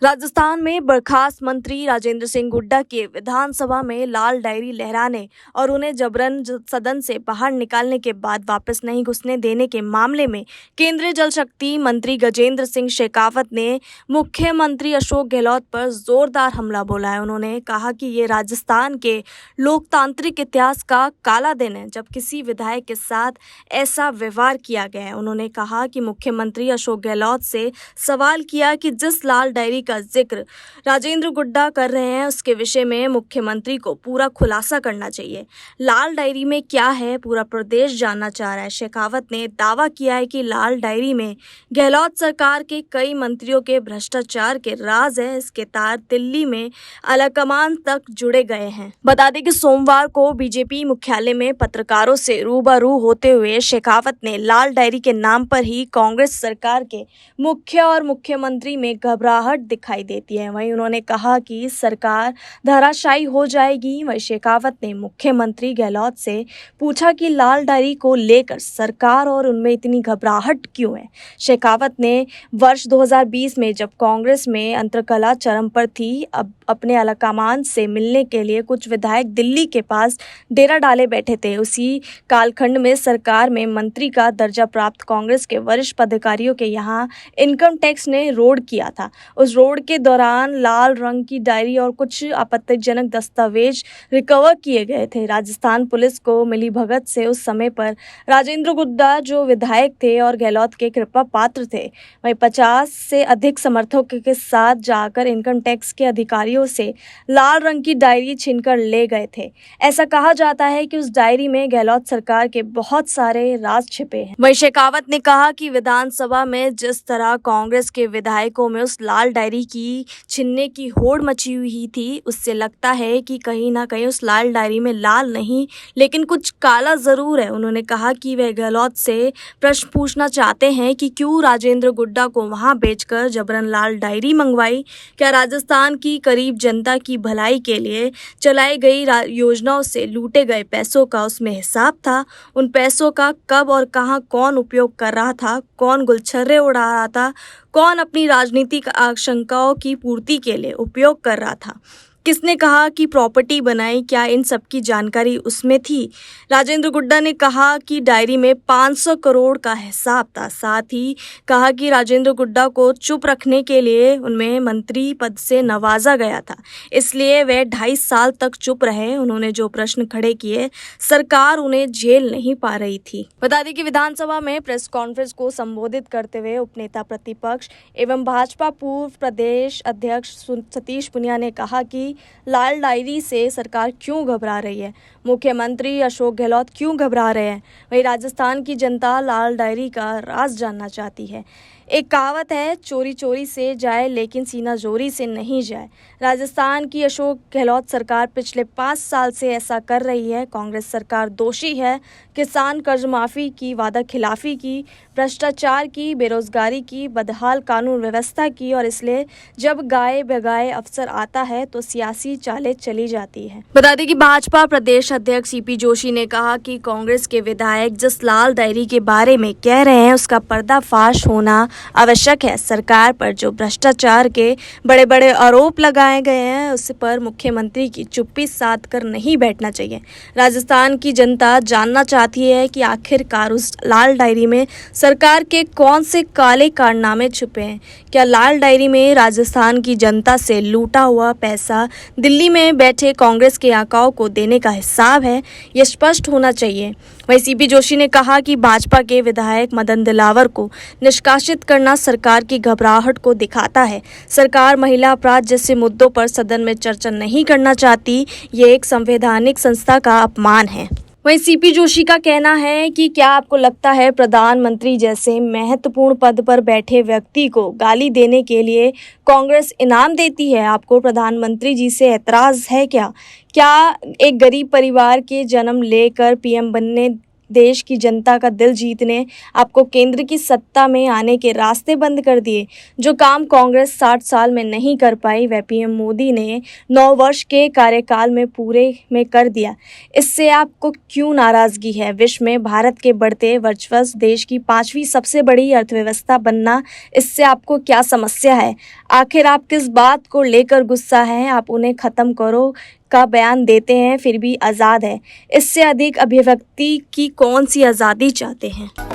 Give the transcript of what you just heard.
राजस्थान में बर्खास्त मंत्री राजेंद्र सिंह हुड्डा के विधानसभा में लाल डायरी लहराने और उन्हें जबरन सदन से बाहर निकालने के बाद वापस नहीं घुसने देने के मामले में केंद्रीय जल शक्ति मंत्री गजेंद्र सिंह शेखावत ने मुख्यमंत्री अशोक गहलोत पर जोरदार हमला बोला है। उन्होंने कहा कि ये राजस्थान के लोकतांत्रिक इतिहास का काला दिन है जब किसी विधायक के साथ ऐसा व्यवहार किया गया है। उन्होंने कहा कि मुख्यमंत्री अशोक गहलोत से सवाल किया कि जिस लाल डायरी का जिक्र राजेंद्र हुड्डा कर रहे हैं उसके विषय में मुख्यमंत्री को पूरा खुलासा करना चाहिए। लाल डायरी में क्या है पूरा प्रदेश जानना चाह रहा है। शेखावत ने दावा किया है कि लाल डायरी में गहलोत सरकार के कई मंत्रियों के भ्रष्टाचार के राज है। इसके तार दिल्ली में आलाकमान तक जुड़े गए हैं। बता दें कि सोमवार को बीजेपी मुख्यालय में पत्रकारों से रूबरू होते हुए शेखावत ने लाल डायरी के नाम पर ही कांग्रेस सरकार के मुख्य और मुख्यमंत्री में घबराहट दिखाई देती है। वहीं उन्होंने कहा कि सरकार धराशायी हो जाएगी। वहीं शेखावत ने मुख्यमंत्री गहलोत से पूछा कि लाल डायरी को लेकर सरकार और उनमें इतनी घबराहट क्यों है। शेखावत ने वर्ष 2020 में जब कांग्रेस में अंतर्कलह चरम पर थी, अब अपने आलाकमान से मिलने के लिए कुछ विधायक दिल्ली के पास डेरा डाले बैठे थे। उसी कालखंड में सरकार में मंत्री का दर्जा प्राप्त कांग्रेस के वरिष्ठ अधिकारियों के यहाँ इनकम टैक्स ने रोड किया था। उस रोड के दौरान लाल रंग की डायरी और कुछ आपत्तिजनक दस्तावेज रिकवर किए गए थे। राजस्थान पुलिस को मिली भगत से उस समय पर राजेंद्र हुड्डा जो विधायक थे और गहलोत के कृपा पात्र थे, वहीं 50 से अधिक समर्थकों के साथ जाकर इनकम टैक्स के अधिकारियों से लाल रंग की डायरी छीनकर ले गए थे। ऐसा कहा जाता है कि उस डायरी में गहलोत सरकार के बहुत सारे राज छिपे हैं। वहीं शेखावत ने कहा कि विधानसभा में जिस तरह कांग्रेस के विधायकों में उस लाल डायरी की छीनने की होड़ मची हुई थी, उससे लगता है कि कहीं ना कहीं उस लाल डायरी में लाल नहीं लेकिन कुछ काला जरूर है। उन्होंने कहा कि वे गहलोत से प्रश्न पूछना चाहते हैं कि क्यों राजेंद्र हुड्डा को वहां बेचकर जबरन लाल डायरी मंगवाई। क्या राजस्थान की गरीब जनता की भलाई के लिए चलाई गई योजनाओं से लूटे गए पैसों का उसमें हिसाब था? उन पैसों का कब और कहां कौन उपयोग कर रहा था? कौन गुलछर्रे उड़ा रहा था? कौन अपनी राजनीतिक आशंकाओं की पूर्ति के लिए उपयोग कर रहा था? किसने कहा कि प्रॉपर्टी बनाई? क्या इन सब की जानकारी उसमें थी? राजेंद्र हुड्डा ने कहा कि डायरी में 500 करोड़ का हिसाब था। साथ ही कहा कि राजेंद्र हुड्डा को चुप रखने के लिए उनमें मंत्री पद से नवाजा गया था, इसलिए वे 2.5 साल तक चुप रहे। उन्होंने जो प्रश्न खड़े किए, सरकार उन्हें झेल नहीं पा रही थी। बता दें कि विधानसभा में प्रेस कॉन्फ्रेंस को संबोधित करते हुए उपनेता प्रतिपक्ष एवं भाजपा पूर्व प्रदेश अध्यक्ष सतीश पुनिया ने कहा कि लाल डायरी से सरकार क्यों घबरा रही है, मुख्यमंत्री अशोक गहलोत क्यों घबरा रहे हैं। वही राजस्थान की जनता लाल डायरी का राज जानना चाहती है। एक कहावत है, चोरी चोरी से जाए लेकिन सीना जोरी से नहीं जाए। राजस्थान की अशोक गहलोत सरकार पिछले 5 साल से ऐसा कर रही है। कांग्रेस सरकार दोषी है किसान कर्ज माफी की, वादा खिलाफी की, भ्रष्टाचार की, बेरोजगारी की, बदहाल कानून व्यवस्था की, और इसलिए जब गाए बगाए अफसर आता है तो सियासी चालें चली जाती है। बता दें कि भाजपा प्रदेश अध्यक्ष सीपी जोशी ने कहा कि कांग्रेस के विधायक जिस लाल डायरी के बारे में कह रहे हैं उसका पर्दाफाश होना आवश्यक है। सरकार पर जो भ्रष्टाचार के बड़े बड़े आरोप लगाए गए हैं उस पर मुख्यमंत्री की चुप्पी साध कर नहीं बैठना चाहिए। राजस्थान की जनता जानना चाहती है कि आखिरकार उस लाल डायरी में सरकार के कौन से काले कारनामे छुपे हैं। क्या लाल डायरी में राजस्थान की जनता से लूटा हुआ पैसा दिल्ली में बैठे कांग्रेस के आकाओं को देने का हिसाब है? यह स्पष्ट होना चाहिए। वहीं सीपी जोशी ने कहा कि भाजपा के विधायक मदन दिलावर को निष्कासित करना सरकार की घबराहट को दिखाता है। सरकार महिला अपराध जैसे मुद्दों पर सदन में चर्चा नहीं करना चाहती। ये एक संवैधानिक संस्था का अपमान है। वहीं सीपी जोशी का कहना है कि क्या आपको लगता है प्रधानमंत्री जैसे महत्वपूर्ण पद पर बैठे व्यक्ति को गाली देने के लिए कांग्रेस इनाम देती है? आपको प्रधानमंत्री जी से ऐतराज है क्या? क्या एक गरीब परिवार के जन्म लेकर पीएम बनने देश की जनता का दिल जीतने, आपको केंद्र की सत्ता में आने के रास्ते बंद कर दिए। जो काम कांग्रेस 60 साल में नहीं कर पाई, वह पीएम मोदी ने 9 वर्ष के कार्यकाल में पूरे में कर दिया। इससे आपको क्यों नाराजगी है? विश्व में भारत के बढ़ते वर्चस्व, देश की 5वीं सबसे बड़ी अर्थव्यवस्था बनना, इससे आपको क्या समस्या है? आखिर आप किस बात को लेकर गुस्सा हैं? आप उन्हें खत्म करो का बयान देते हैं, फिर भी आज़ाद है। इससे अधिक अभिव्यक्ति की कौन सी आज़ादी चाहते हैं?